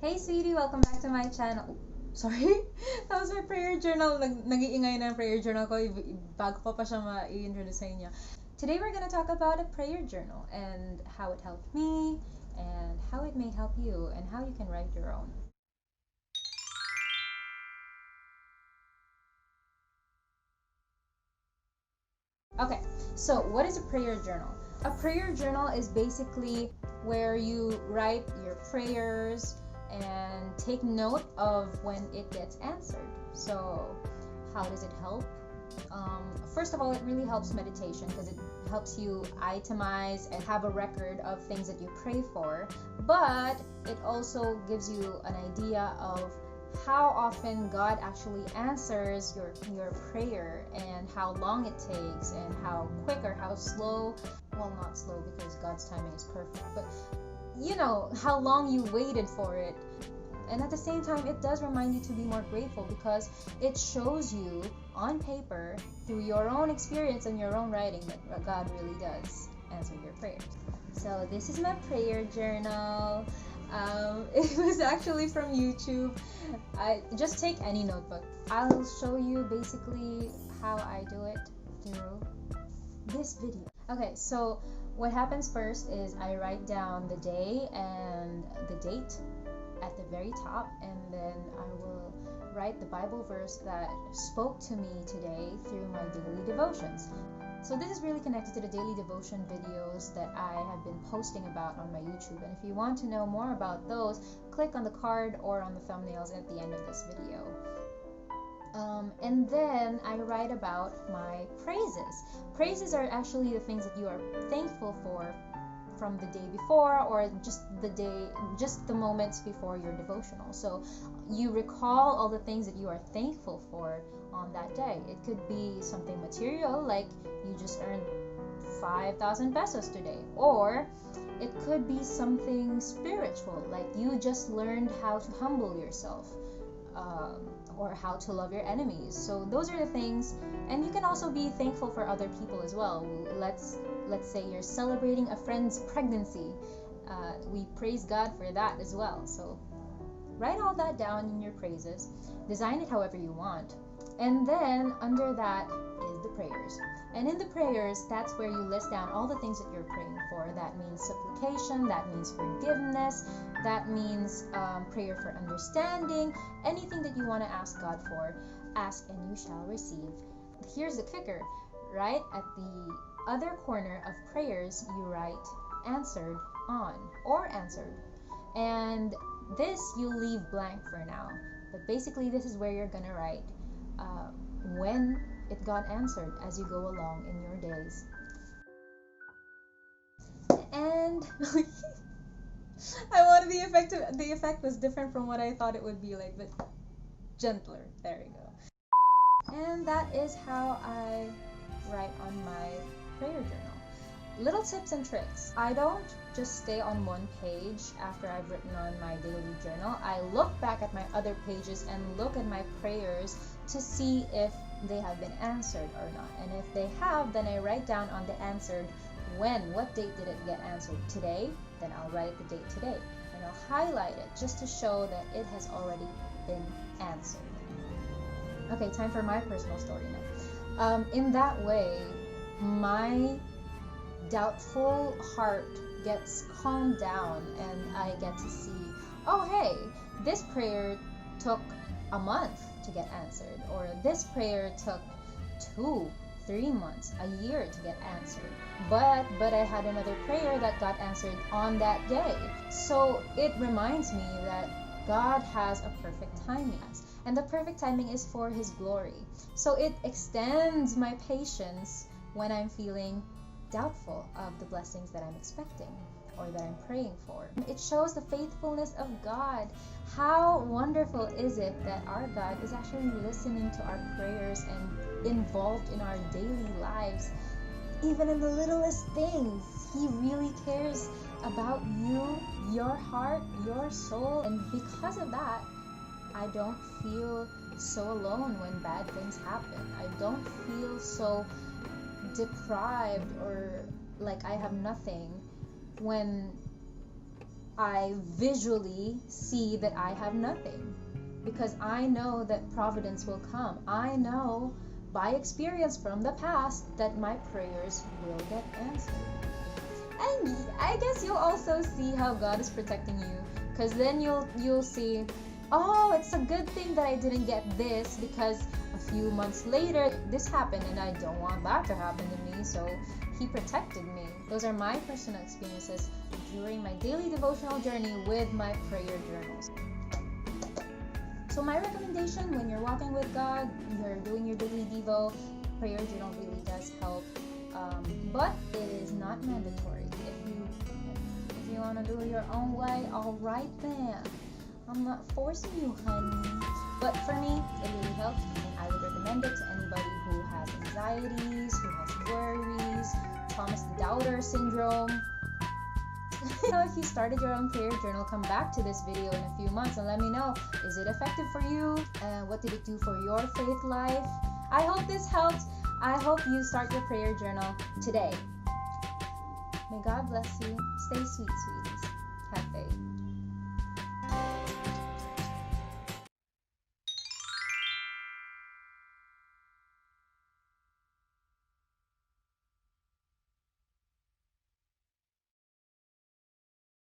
Hey sweetie, welcome back to my channel. Sorry, that was my prayer journal. Nag-iingay na yung prayer journal ko bago pa siya ma-i-introduce sa inyo. Today we're gonna talk about a prayer journal and how it helped me and how it may help you and how you can write your own. Okay, so what is a prayer journal? A prayer journal is basically where you write your prayers and take note of when it gets answered. So, how does it help? First of all, it really helps meditation because it helps you itemize and have a record of things that you pray for, but it also gives you an idea of how often God actually answers your prayer and how long it takes and how quick or how slow, well, not slow because God's timing is perfect, but you know how long you waited for it. And at the same time, it does remind you to be more grateful because it shows you on paper through your own experience and your own writing that God really does answer your prayers. So this is my prayer journal. It was actually from YouTube. I just take any notebook. I'll show you basically how I do it through this video. Okay, so what happens first is I write down the day and the date at the very top, and then I will write the Bible verse that spoke to me today through my daily devotions. So this is really connected to the daily devotion videos that I have been posting about on my YouTube, and if you want to know more about those, click on the card or on the thumbnails at the end of this video. And then I write about my praises. Praises are actually the things that you are thankful for from the day before, or just the moments before your devotional. So you recall all the things that you are thankful for on that day. It could be something material, like you just earned 5,000 pesos today, or it could be something spiritual, like you just learned how to humble yourself, or how to love your enemies. So those are the things. And you can also be thankful for other people as well. Let's say you're celebrating a friend's pregnancy. We praise God for that as well. So write all that down in your praises, design it however you want, and then under that is the prayers. And in the prayers, that's where you list down all the things that you're praying for. That means supplication, that means forgiveness, that means prayer for understanding, anything that you want to ask God for. Ask and you shall receive. Here's the kicker, right at the other corner of prayers, you write answered on or answered. And this you leave blank for now. But basically, this is where you're going to write when it got answered as you go along in your days. And I wanted the effect was different from what I thought it would be like, but gentler. There you go. And that is how I write on my prayer journal. Little tips and tricks. I don't just stay on one page after I've written on my daily journal. I look back at my other pages and look at my prayers to see if they have been answered or not. And if they have, then I write down on the answered what date did it get answered today, then I'll write the date today. And I'll highlight it just to show that it has already been answered. Okay, time for my personal story now. In that way, my doubtful heart gets calmed down and I get to see, oh hey, this prayer took a month to get answered, or this prayer took 2-3 months, a year to get answered, but I had another prayer that got answered on that day. So it reminds me that God has a perfect timing, and the perfect timing is for His glory. So it extends my patience when I'm feeling doubtful of the blessings that I'm expecting or that I'm praying for. It shows the faithfulness of God. How wonderful is it that our God is actually listening to our prayers and involved in our daily lives, even in the littlest things. He really cares about you, your heart, your soul, and because of that, I don't feel so alone when bad things happen. I don't feel so deprived or like I have nothing when I visually see that I have nothing, because I know that providence will come. I know by experience from the past that my prayers will get answered. And I guess you'll also see how God is protecting you, because then you'll see, oh, it's a good thing that I didn't get this, because a few months later this happened and I don't want that to happen to me, so he protected me. Those are my personal experiences during my daily devotional journey with my prayer journals. So my recommendation, when you're walking with God, you're doing your daily devo, prayer journal really does help, but it is not mandatory. If you want to do it your own way, all right then. I'm not forcing you, honey. But for me, it really helps, and I would recommend it to anybody who has anxieties, who has worries, Thomas the Doubter syndrome. If you started your own prayer journal, come back to this video in a few months and let me know, is it effective for you? What did it do for your faith life? I hope this helped. I hope you start your prayer journal today. May God bless you. Stay sweet, sweet.